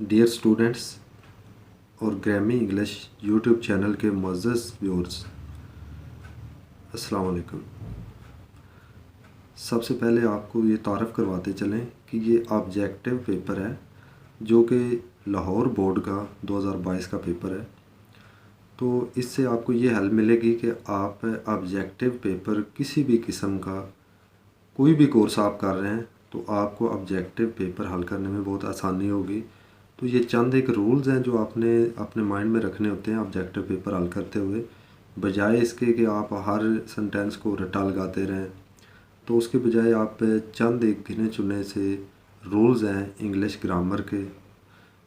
Dear students और ग्रामी English YouTube channel के मुअज़्ज़ज़ व्यूअर्स, अस्सलाम वालेकुम। सबसे पहले आपको ये तारफ़ करवाते चलें कि ये ऑब्जेक्टिव पेपर है जो कि लाहौर बोर्ड का 2022 का पेपर है। तो इससे आपको ये हेल्प मिलेगी कि आप ऑब्जेक्टिव पेपर किसी भी किस्म का कोई भी कोर्स आप कर रहे हैं तो आपको ऑब्जेक्टिव पेपर हल करने में बहुत आसानी होगी। तो ये चंद एक रूल्स हैं जो आपने अपने माइंड में रखने होते हैं ऑब्जेक्टिव पेपर हल करते हुए, बजाय इसके कि आप हर सेंटेंस को रट्टा लगाते रहें। तो उसके बजाय आप चंद एक गिने चुने से रूल्स हैं इंग्लिश ग्रामर के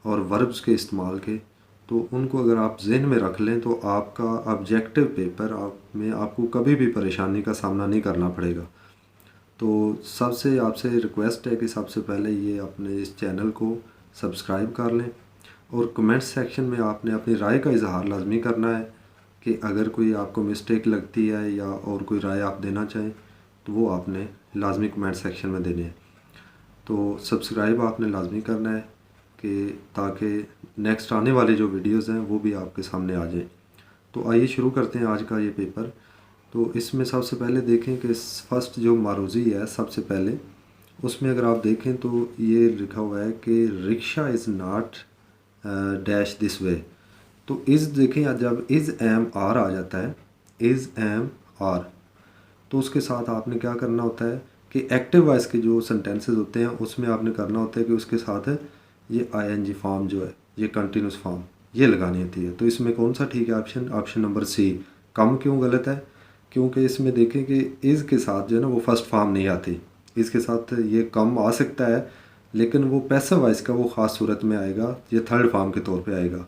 और वर्ब्स के इस्तेमाल के, तो उनको अगर आप जहन में रख लें तो आपका ऑब्जेक्टिव पेपर में आपको कभी भी परेशानी का सामना नहीं करना पड़ेगा। तो सबसे आपसे रिक्वेस्ट है कि सबसे पहले ये अपने इस चैनल को सब्सक्राइब कर लें और कमेंट सेक्शन में आपने अपनी राय का इजहार लाजमी करना है कि अगर कोई आपको मिस्टेक लगती है या और कोई राय आप देना चाहें तो वो आपने लाजमी कमेंट सेक्शन में देने हैं। तो सब्सक्राइब आपने लाजमी करना है कि ताकि नेक्स्ट आने वाले जो वीडियोज़ हैं वो भी आपके सामने आ जाएँ। तो आइए शुरू करते हैं आज का ये पेपर। तो इसमें सबसे पहले देखें कि फर्स्ट जो मारूज़ी है सबसे पहले उसमें अगर आप देखें तो ये लिखा हुआ है कि rickshaw is not dash this way. तो इज़ देखें, जब इज़ एम आर आ जाता है, इज़ एम आर, तो उसके साथ आपने क्या करना होता है कि एक्टिव वॉइस के जो सेंटेंसेस होते हैं उसमें आपने करना होता है कि उसके साथ ये आईएनजी फॉर्म जो है, ये कंटिन्यूस फॉर्म, ये लगानी होती है। तो इसमें कौन सा ठीक है ऑप्शन? Option number C. कम क्यों गलत है? क्योंकि इसमें देखें कि इज़ के साथ जो है ना वो फर्स्ट फॉर्म नहीं आती। इसके साथ ये कम आ सकता है लेकिन वो पैसिव वॉइस का वो ख़ास सूरत में आएगा, ये थर्ड फॉर्म के तौर पे आएगा।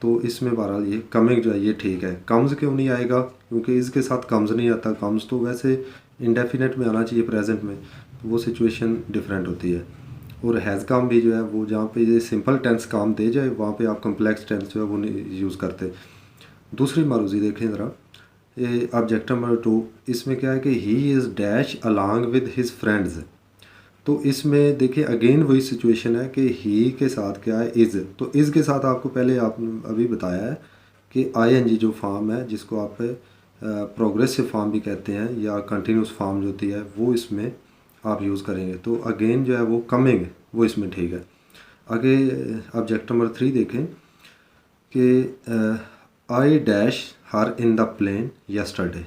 तो इसमें बहरहाल ये कमिंग जो है ये ठीक है। कम्स क्यों नहीं आएगा? क्योंकि इसके साथ कम्स नहीं आता। कम्स तो वैसे इंडेफिनेट में आना चाहिए प्रेजेंट में, तो वो सिचुएशन डिफरेंट होती है। और हैज़ काम भी जो है वो जहाँ पे ये सिंपल टेंस काम दे जाए वहाँ पे आप कम्प्लेक्स टेंस जो है वो नहीं यूज़ करते। दूसरी मारूज़ी देखें ज़रा, ये ऑब्जेक्ट नंबर 2, इसमें क्या है कि he is dash along with his friends. तो इसमें देखिए अगेन वही सिचुएशन है कि ही के साथ क्या है? इज़। तो इज़ के साथ आपको पहले आप अभी बताया है कि आईएनजी जो फॉर्म है जिसको आप प्रोग्रेसिव फॉर्म भी कहते हैं या कंटिन्यूस फॉर्म जो होती है वो इसमें आप यूज़ करेंगे। तो अगेन जो है वो कमिंग वो इसमें ठीक है। आगे ऑब्जेक्ट नंबर 3 देखें कि I dash her in the plane yesterday.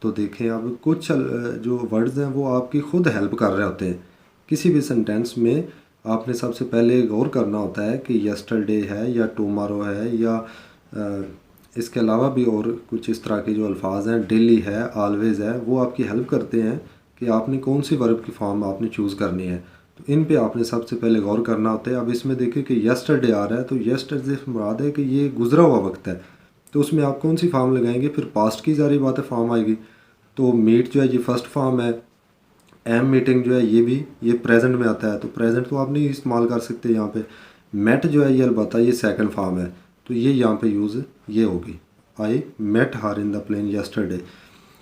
तो देखें अब कुछ जो वर्ड्स हैं वो आपकी ख़ुद हेल्प कर रहे होते हैं। किसी भी सेंटेंस में आपने सबसे पहले गौर करना होता है कि यस्टरडे है या टुमारो है या इसके अलावा भी और कुछ इस तरह के जो अल्फाज हैं, डेली है, ऑलवेज़ है, वो आपकी हेल्प करते हैं कि आपने कौन सी वर्ब की फॉर्म आपने चूज़ करनी है। तो इन पे आपने सबसे पहले गौर करना होता है। अब इसमें देखिए कि यस्टरडे आ रहा है, तो यस्टरडे से मुराद है कि ये गुजरा हुआ वक्त है, तो उसमें आप कौन सी फॉर्म लगाएंगे? फिर पास्ट की जारी बात है फॉर्म आएगी। तो मीट जो है ये फर्स्ट फॉर्म है, एम मीटिंग जो है ये भी ये प्रेजेंट में आता है, तो प्रेजेंट तो आप नहीं इस्तेमाल कर सकते यहाँ पे। मेट जो है ये अलबत्ता ये सेकंड फॉर्म है, तो ये यहाँ पे यूज़ ये होगी, I met her in the plane yesterday.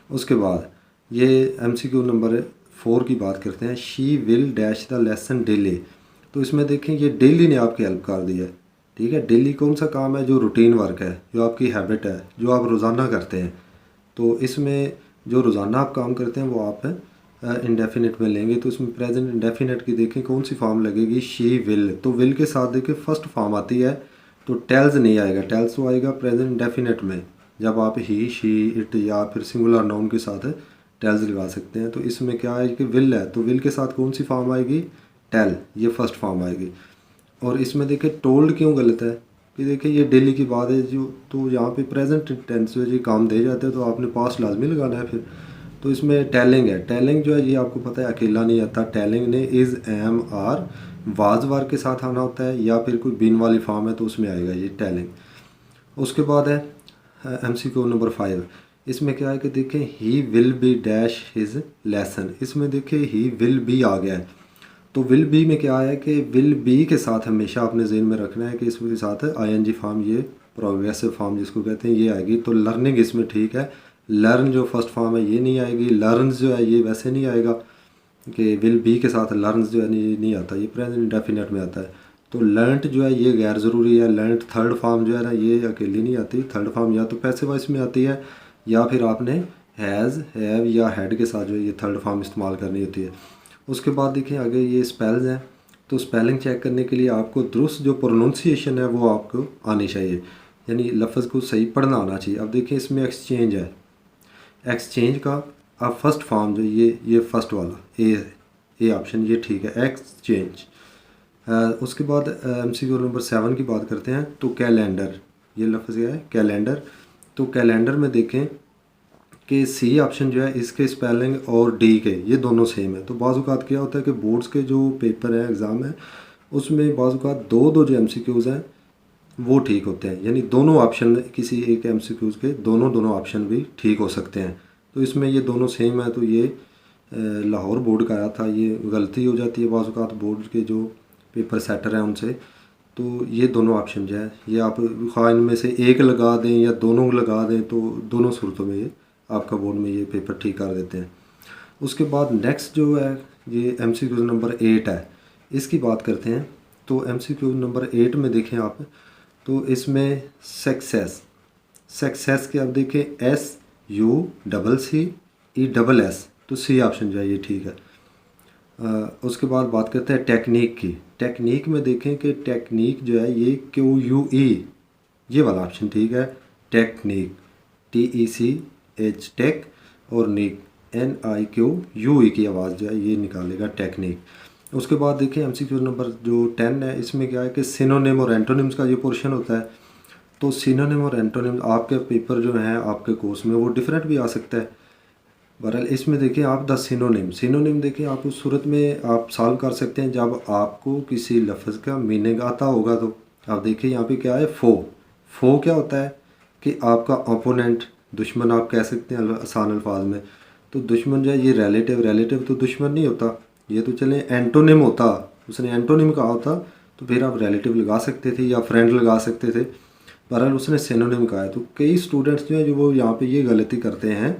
उसके बाद ये एमसीक्यू नंबर 4 की बात करते हैं, she will dash the lesson daily. तो इसमें देखें ये डेली ने आपकी हेल्प कर दी है, ठीक है। डेली कौन सा काम है? जो रूटीन वर्क है, जो आपकी हैबिट है, जो आप रोज़ाना करते हैं। तो इसमें जो रोज़ाना आप काम करते हैं वो आप इंडेफिनेट में लेंगे। तो इसमें प्रेजेंट इंडेफिनेट की देखें कौन सी फॉर्म लगेगी? She will. तो विल के साथ देखिए फर्स्ट फॉर्म आती है, तो टेल्स नहीं आएगा। टेल्स तो आएगा प्रेजेंट इंडेफिनेट में, जब आप ही, शी, इट या फिर सिंगुलर नाउन के साथ टेल्स लगा सकते हैं। तो इसमें क्या है कि विल है, तो विल के साथ कौन सी फॉर्म आएगी? टेल, ये फर्स्ट फॉर्म आएगी। और इसमें देखिए टोल्ड क्यों गलत है कि देखिए ये डेली की बात है जो, तो यहाँ पे प्रेजेंट टेंस में ये काम दे जाते हैं तो आपने पास्ट लाजमी लगाना है फिर। तो इसमें टेलिंग है, टेलिंग जो है ये आपको पता है अकेला नहीं आता। टेलिंग ने इज़ एम आर वाज वार के साथ आना होता है या फिर कोई बिन वाली फॉर्म है तो उसमें आएगा ये टेलिंग। उसके बाद है एमसीक्यू नंबर 5। इसमें क्या है कि देखें he will be dash his lesson. इसमें देखिए ही विल बी आ गया है, तो विल बी में क्या है कि विल बी के साथ हमेशा आपने ज़हन में रखना है कि इसके साथ आईएनजी फॉर्म, ये प्रोग्रेसिव फॉर्म जिसको कहते हैं, ये आएगी। तो लर्निंग इसमें ठीक है। लर्न जो फर्स्ट फॉर्म है ये नहीं आएगी। लर्न्स जो है ये वैसे नहीं आएगा कि विल बी के साथ लर्न्स जो है नहीं आता, ये प्रेजेंट इंडेफिनेट में आता है। तो लर्नट जो है ये गैर ज़रूरी है। लर्नट थर्ड फॉर्म जो है ना ये अकेली नहीं आती। थर्ड फॉर्म या तो पैसिव वॉइस में आती है या फिर आपने हैज़, हैव या हैड के साथ जो है ये थर्ड फॉर्म इस्तेमाल करनी होती है। उसके बाद देखिए आगे ये स्पेल्स हैं। तो स्पेलिंग चेक करने के लिए आपको दुरुस्त जो प्रोनाउंसिएशन है वो आपको आनी चाहिए, यानी लफ्ज़ को सही पढ़ना आना चाहिए। अब देखिए इसमें एक्सचेंज है। एक्सचेंज का अब फर्स्ट फॉर्म जो ये फर्स्ट वाला ए ऑप्शन ये ठीक है, एक्सचेंज। उसके बाद MCQ नंबर 7 की बात करते हैं। तो कैलेंडर, ये लफ्ज़ क्या है, कैलेंडर। तो कैलेंडर में देखें कि सी ऑप्शन जो है इसके स्पेलिंग और डी के ये दोनों सेम है। तो बाज़ औक़ात क्या होता है कि बोर्ड्स के जो पेपर है, एग्ज़ाम है, उसमें बाज़ औक़ात दो जो MCQs हैं वो ठीक होते हैं, यानी दोनों ऑप्शन किसी एक MCQs के दोनों ऑप्शन भी ठीक हो सकते हैं। तो इसमें ये दोनों सेम है। तो ये लाहौर बोर्ड का आया था, ये गलती हो जाती है बाज़ औक़ात बोर्ड के जो पेपर सेटर हैं उनसे। तो ये दोनों ऑप्शन जो है ये आप ख़्वाह इनमें से एक लगा दें या दोनों लगा दें तो दोनों सूरतों में ये आपका बोर्ड में ये पेपर ठीक कर देते हैं। उसके बाद नेक्स्ट जो है ये MCQ नंबर 8 है, इसकी बात करते हैं। तो MCQ नंबर 8 में देखें आप, तो इसमें सक्सेस के आप देखें SUCCESS, तो सी ऑप्शन जो है ये ठीक है। उसके बाद बात करते हैं टेक्निक की। टेक्निक में देखें कि टेक्निक जो है ये QUE ये वाला ऑप्शन ठीक है। टेक्निक TECH टेक और निक NIQUE की आवाज़ जो है ये निकालेगा टेक्निक। उसके बाद देखिए MCQ नंबर जो 10 है, इसमें क्या है कि सिनोनिम और एंटोनिम्स का ये पोर्शन होता है। तो सिनोनिम और एंटोनिम्स आपके पेपर जो हैं आपके कोर्स में वो डिफरेंट भी आ सकता है। बहरहाल इसमें देखिए आप द सिनोनिम देखिए आप उस सूरत में आप सॉल्व कर सकते हैं जब आपको किसी लफ्ज़ का मीनिंग आता होगा। तो आप देखिए यहाँ पे क्या है, फो क्या होता है कि आपका ओपोनेंट, दुश्मन आप कह सकते हैं आसान अल्फाज में। तो दुश्मन जो है ये रिलेटिव तो दुश्मन नहीं होता, ये तो चले एंटोनिम होता, उसने एंटोनिम कहा होता तो फिर आप रिलेटिव लगा सकते थे या फ्रेंड लगा सकते थे। बहरहाल उसने सिनोनिम कहा है। तो कई स्टूडेंट्स जो हैं जो वो यहाँ पे ये गलती करते हैं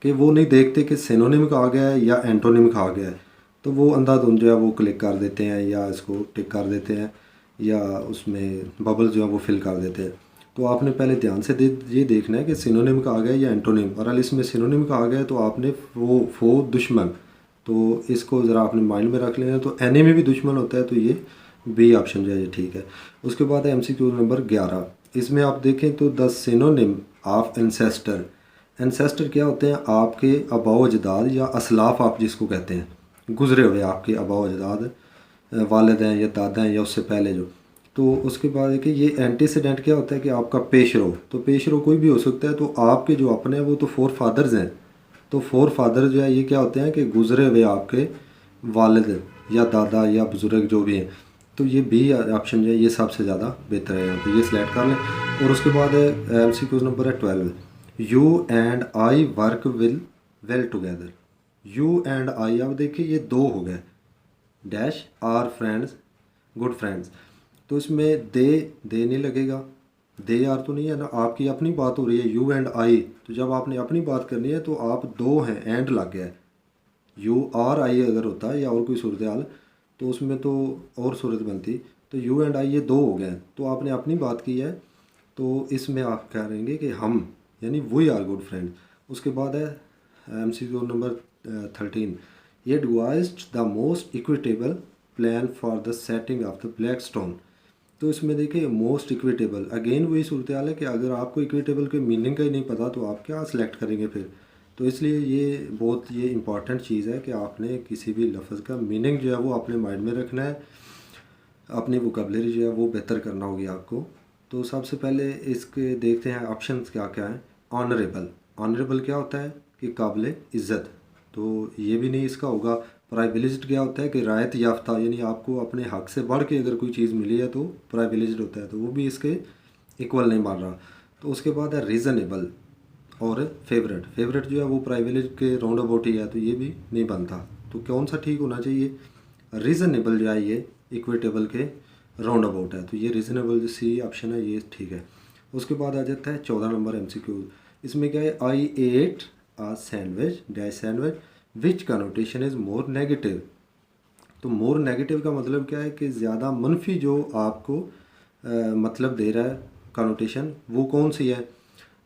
कि वो नहीं देखते कि सिनोनिम कहा गया है या एंटोनिम कहा गया है, तो वो अंधाधुंध जो है वो क्लिक कर देते हैं या इसको टिक कर देते हैं या उसमें बबल जो है वो फिल कर देते हैं। तो आपने पहले ध्यान से ये देखना है कि सिनोनिम कहा गया है या एंटोनिम। बहरहाल इसमें सिनोनिम कहा गया है तो आपने फो दुश्मन, तो इसको ज़रा अपने माइंड में रख लेना। तो एनिमी भी दुश्मन होता है, तो ये बी ऑप्शन जो है ये ठीक है। उसके बाद है MCQ नंबर 11। इसमें आप देखें तो द सिनोनिम ऑफ एंसेस्टर क्या होते हैं, आपके आबाओ अजदाद या असलाफ आप जिसको कहते हैं, गुज़रे हुए आपके आबाओ अजदाद, वालिद हैं या दादा हैं या उससे पहले जो। तो उसके बाद देखिए ये एंटीसीडेंट क्या होता है कि आपका पेशरो, तो पेशरो कोई भी हो सकता है। तो आपके जो अपने हैं वो तो फोर फादर्स हैं। तो फोर फादर जो है ये क्या होते हैं कि गुज़रे हुए आपके वालिद या दादा या बुज़ुर्ग जो भी हैं। तो ये बी ऑप्शन जो है ये सबसे ज़्यादा बेहतर है, यहाँ पे ये सिलेक्ट कर लें। और उसके बाद MCQ नंबर है 12। You and I work well together. You and I, अब देखिए ये दो हो गए, dash are friends, good friends. तो इसमें दे नहीं लगेगा, दे आर तो नहीं है ना, आपकी अपनी बात हो रही है यू एंड आई। तो जब आपने अपनी बात करनी है तो आप दो हैं, एंड लग गया है। यू आर आई अगर होता है या और कोई सूरत हाल तो उसमें तो और सूरत बनती। तो यू एंड आई ये दो हो गए हैं, तो आपने अपनी बात की है तो इसमें आप कह रहेंगे कि हम, यानी वी आर गुड फ्रेंड। उसके बाद है MCQ नंबर 13। ये devised the most equitable plan for the setting of the black stone. तो इसमें देखिए मोस्ट इक्विटेबल, अगेन वही सूरत हाल है कि अगर आपको इक्विटेबल के मीनिंग का ही नहीं पता तो आप क्या सिलेक्ट करेंगे फिर। तो इसलिए ये बहुत ये इम्पॉर्टेंट चीज़ है कि आपने किसी भी लफ्ज़ का मीनिंग जो है वो अपने माइंड में रखना है, अपनी वोकैबुलरी जो है वो बेहतर करना होगी आपको। तो सबसे पहले इसके देखते हैं ऑप्शंस क्या क्या हैं। ऑनरेबल क्या होता है कि काबिल इज़्ज़त, तो ये भी नहीं इसका होगा। प्राइविलेज्ड क्या होता है कि रायत याफ्ता, यानी आपको अपने हक से बढ़ के अगर कोई चीज़ मिली है तो प्राइविलेज्ड होता है, तो वो भी इसके इक्वल नहीं मान रहा। तो उसके बाद है रीज़नेबल और फेवरेट जो है वो प्राइविलेज के राउंड अबाउट ही है, तो ये भी नहीं बनता। तो कौन सा ठीक होना चाहिए, रीज़नेबल जो है ये इक्विटेबल के राउंड अबाउट है, तो ये रीज़नेबल जो सी ऑप्शन है ये ठीक है। उसके बाद आ जाता है 14 नंबर MCQ। इसमें क्या है, I ate a sandwich dash sandwich which connotation is more negative. तो मोर नेगेटिव का मतलब क्या है कि ज़्यादा मनफी जो आपको मतलब दे रहा है कनोटेशन, वो कौन सी है।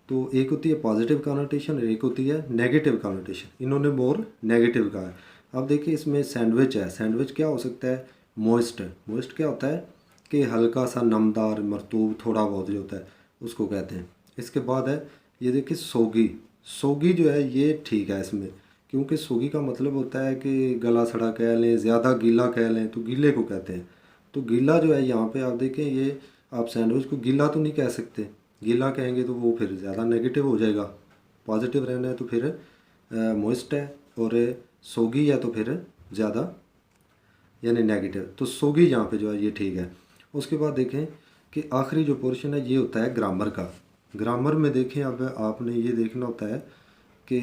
तो एक होती है पॉजिटिव कनोटेशन और एक होती है नेगेटिव कनोटेशन। इन्होंने मोर नेगेटिव कहा है। अब देखिए इसमें सैंडविच है, सैंडविच क्या हो सकता है, मोइस्ट। मोइस्ट क्या होता है कि हल्का सा नमदार, मरतूब, थोड़ा बहुत जो होता है उसको कहते हैं। इसके बाद है ये देखिए सोगी। सोगी जो है ये ठीक है इसमें, क्योंकि सोगी का मतलब होता है कि गला सड़ा कह लें, ज़्यादा गीला कह लें, तो गीले को कहते हैं। तो गीला जो है यहाँ पे आप देखें, ये आप सैंडविच को गीला तो नहीं कह सकते, गीला कहेंगे तो वो फिर ज़्यादा नेगेटिव हो जाएगा। पॉजिटिव रहना है तो फिर मॉइस्ट है, और सोगी है तो फिर ज़्यादा यानी नेगेटिव। तो सोगी यहाँ पे जो है ये ठीक है। उसके बाद देखें कि आखिरी जो पोर्शन है ये होता है ग्रामर का। ग्रामर में देखें अब आपने ये देखना होता है कि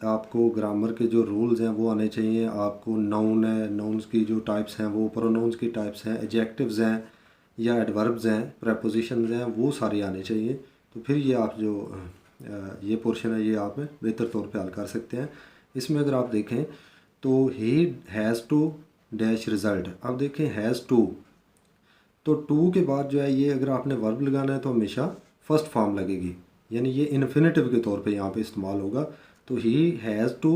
आपको ग्रामर के जो रूल्स हैं वो आने चाहिए। आपको नाउन है, नाउन्स की जो टाइप्स हैं वो प्रोनाउंस की टाइप्स हैं, एडजेक्टिव्स हैं या एडवर्ब्स हैं, प्रेपोजिशंस हैं, वो सारे आने चाहिए। तो फिर ये आप जो ये पोर्शन है ये आप बेहतर तौर पे हल कर सकते हैं। इसमें अगर आप देखें तो he has to dash result. अब देखें हैज़ टू, तो टू के बाद जो है ये अगर आपने वर्ब लगाना है तो हमेशा फर्स्ट फॉर्म लगेगी, यानी ये इन्फिनेटिव के तौर पे यहाँ पे इस्तेमाल होगा। तो ही हैज़ टू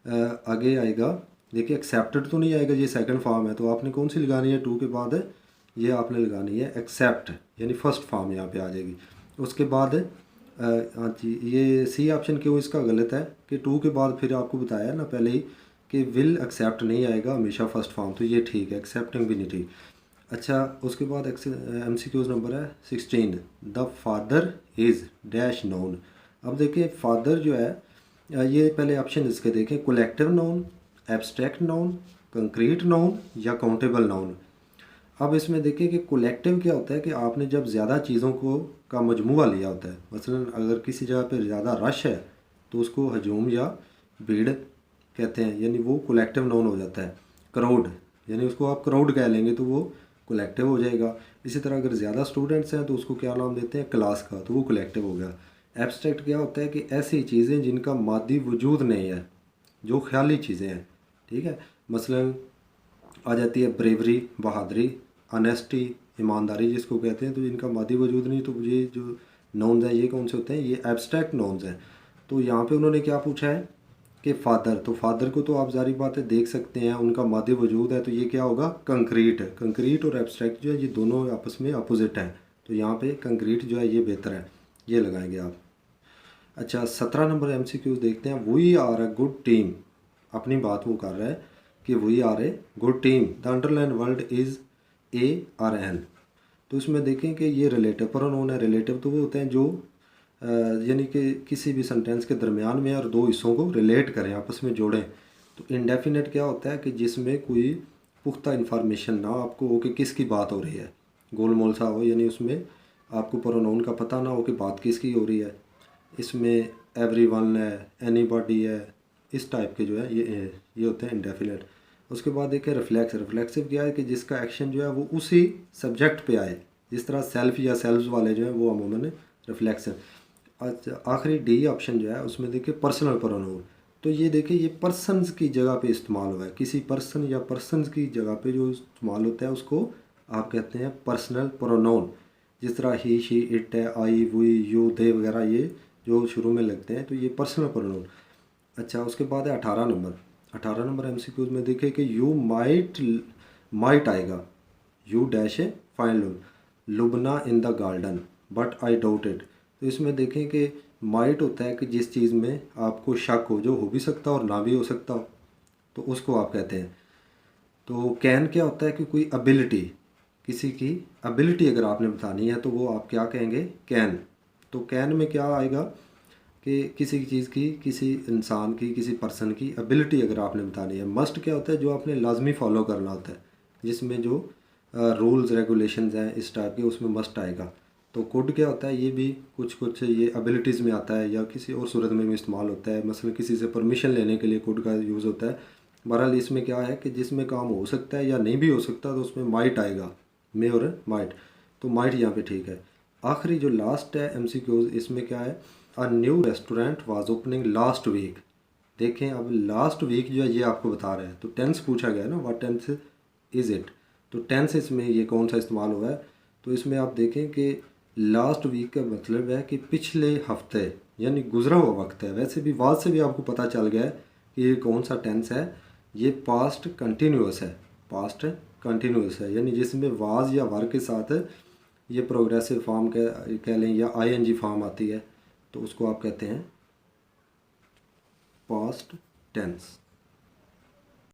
आगे आएगा, देखिए एक्सेप्टेड तो नहीं आएगा, ये सेकंड फॉर्म है, तो आपने कौन सी लगानी है टू के बाद है, ये आपने लगानी है एक्सेप्ट, यानी फर्स्ट फॉर्म यहाँ पे आ जाएगी। उसके बाद हाँ जी, ये सी ऑप्शन क्यों इसका गलत है कि टू के बाद फिर आपको बताया ना पहले ही कि विल एक्सेप्ट नहीं आएगा, हमेशा फर्स्ट फॉर्म, तो ये ठीक है, एक्सेप्टिंग भी नहीं ठीक। अच्छा, उसके बाद MCQs नंबर है 16, the father is dash known. अब देखिए फादर जो है ये पहले ऑप्शन इसके देखें, collective noun, abstract noun, concrete noun या काउंटेबल नाउन। अब इसमें देखिए कि कोलेक्टिव क्या होता है कि आपने जब ज़्यादा चीज़ों को का मजमूआ लिया होता है, मसलन अगर किसी जगह पर ज़्यादा रश है तो उसको हजूम या भीड़ कहते हैं, यानी वो कोलेक्टिव नाउन हो जाता है। क्राउड, यानी उसको आप क्राउड कह लेंगे तो वो कोलेक्टिव हो जाएगा। इसी तरह अगर ज़्यादा स्टूडेंट्स हैं तो उसको क्या नाम देते हैं, क्लास का, तो वो कोलेक्टिव हो गया। एब्स्ट्रैक्ट क्या होता है कि ऐसी चीज़ें जिनका मादी वजूद नहीं है, जो ख्याली चीज़ें हैं, ठीक है। मसलन आ जाती है ब्रेवरी, बहादुरी, ऑनेस्टी, ईमानदारी जिसको कहते हैं, तो इनका मादी वजूद नहीं, तो ये जो नोन्स हैं ये कौन से होते हैं, ये एब्स्ट्रैक्ट नोन्स हैं। तो यहाँ पे उन्होंने क्या पूछा है कि फ़ादर, तो फादर को तो आप जारी बात है देख सकते हैं, उनका मादी वजूद है, तो ये क्या होगा, कंक्रीट है। कंक्रीट और एब्स्ट्रैक्ट जो है ये दोनों आपस में अपोजिट हैं, तो यहाँ पे कंक्रीट जो है ये बेहतर है, ये लगाएंगे आप। अच्छा, 17 नंबर MCQ देखते हैं। We are a good team, अपनी बात वो कर रहा है कि we are a good team, the underline word is ARN। तो इसमें देखें कि ये रिलेटिव प्रोनाउन है। रिलेटिव तो वो होते हैं जो यानी कि किसी भी सेंटेंस के दरमियान में और दो हिस्सों को रिलेट करें, आपस में जोड़ें। तो इंडेफिनेट क्या होता है कि जिसमें कोई पुख्ता इन्फॉर्मेशन ना आपको हो कि किसकी बात हो रही है, गोलमोल सा हो, यानी उसमें आपको प्रोनाउन का पता ना हो कि बात किसकी हो रही है। इसमें एवरीवन है, एनीबॉडी है, इस टाइप के जो है ये होते हैं इंडेफिनेट। उसके बाद देखिए रिफ्लेक्स। रिफ्लेक्सिव क्या है कि जिसका एक्शन जो है वो उसी सब्जेक्ट पे आए, जिस तरह सेल्फ या सेल्फ्स वाले जो हैं वो अमूमन रिफ्लेक्सिव। अच्छा, आखिरी डी ऑप्शन जो है उसमें देखिए पर्सनल प्रोनाउन। तो ये देखिए ये पर्सन्स की जगह पे इस्तेमाल हुआ है, किसी पर्सन या पर्सन्स की जगह पे जो इस्तेमाल होता है उसको आप कहते हैं पर्सनल प्रोनाउन। जिस तरह ही, शी, इट है, आई, वी, यू, दे वगैरह ये जो शुरू में लगते हैं, तो ये पर्सनल प्रोनाउन। अच्छा, उसके बाद है 18 नंबर। 18 नंबर MCQs में देखिए कि यू माइट आएगा, यू डैश है fine Lubna in the garden but I doubt it. तो इसमें देखें कि माइट होता है कि जिस चीज़ में आपको शक हो, जो हो भी सकता हो और ना भी हो सकता हो, तो उसको आप कहते हैं। तो कैन क्या होता है कि कोई एबिलिटी, किसी की एबिलिटी अगर आपने बतानी है तो वो आप क्या कहेंगे, कैन। तो कैन में क्या आएगा कि किसी चीज़ की, किसी इंसान की, किसी पर्सन की एबिलिटी अगर आपने बतानी है। मस्ट क्या होता है, जो आपने लाजमी फॉलो करना होता है, जिसमें जो रूल्स रेगुलेशंस हैं इस टाइप के, उसमें मस्ट आएगा। तो कुड क्या होता है, ये भी कुछ कुछ ये एबिलिटीज़ में आता है या किसी और सूरत में भी इस्तेमाल होता है। मसलन किसी से परमिशन लेने के लिए कुड का यूज़ होता है। बहरहाल इसमें क्या है कि जिसमें काम हो सकता है या नहीं भी हो सकता, तो उसमें माइट आएगा, मे और माइट, तो माइट यहाँ पे ठीक है। आखिरी जो लास्ट है MCQs, इसमें क्या है, a new restaurant was opening last week. देखें अब लास्ट वीक जो है ये आपको बता रहे हैं, तो टेंस पूछा गया है ना, व्हाट टेंस इज़ इट। तो टेंस इसमें ये कौन सा इस्तेमाल हुआ है, तो इसमें आप देखें कि लास्ट वीक का मतलब है कि पिछले हफ्ते यानी गुजरा हुआ वक्त है। वैसे भी वाज से भी आपको पता चल गया है कि ये कौन सा टेंस है, ये पास्ट कंटिन्यूस है। पास्ट कंटिन्यूस है यानी जिसमें वाज या वर के साथ ये प्रोग्रेसिव फॉर्म कह लें या आईएनजी फॉर्म आती है, तो उसको आप कहते हैं पास्ट टेंस।